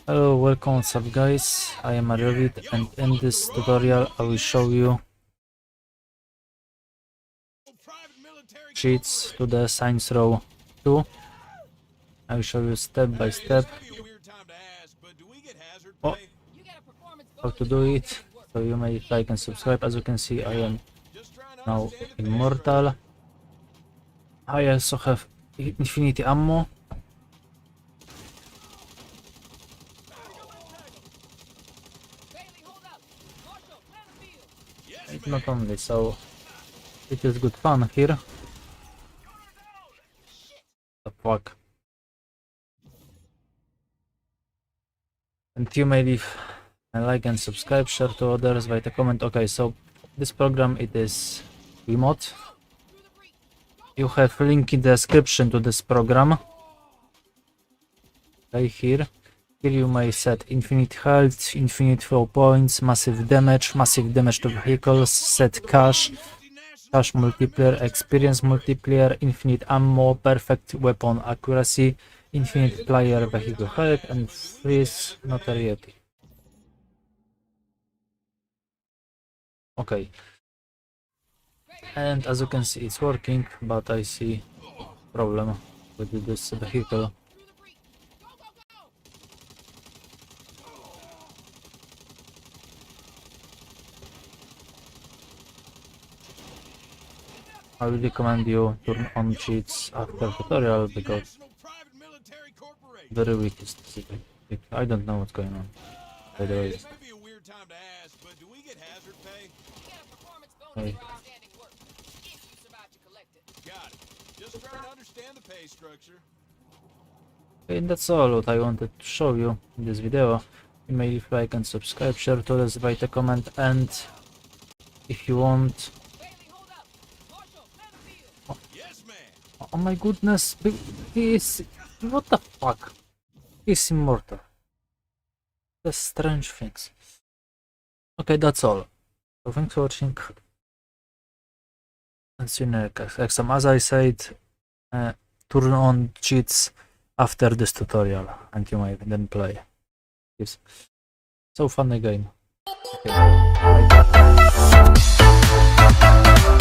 Hello, welcome, what's up guys, I am Ariovid and in this tutorial I will show you cheats to the Science Row 2. I will show you step by step how to do it, so you may like and subscribe. As you can see, I am now immortal. I also have infinity ammo. Not only, so it is good fun here. The fuck. And you may leave a like and subscribe, share to others, write a comment. Okay, so this program, it is remote. You have link in the description to this program. Okay, here you may set infinite health, infinite flow points, massive damage to vehicles, set cash multiplier, experience multiplier, infinite ammo, perfect weapon accuracy, infinite player vehicle health, and freeze notoriety. Okay, and as you can see, it's working, but I see problem with this vehicle. I will recommend you turn on cheats after tutorial because very weak is this. I don't know what's going on. By the way. Okay. Okay, that's all what I wanted to show you in this video. You may leave like and subscribe, share to others, write a comment, and if you want. Oh my goodness, he is. What the fuck? He's immortal. The strange things. Okay, that's all. So thanks for watching. And see you next time. As I said, turn on cheats after this tutorial and you might then play. It's so fun again. Okay, bye.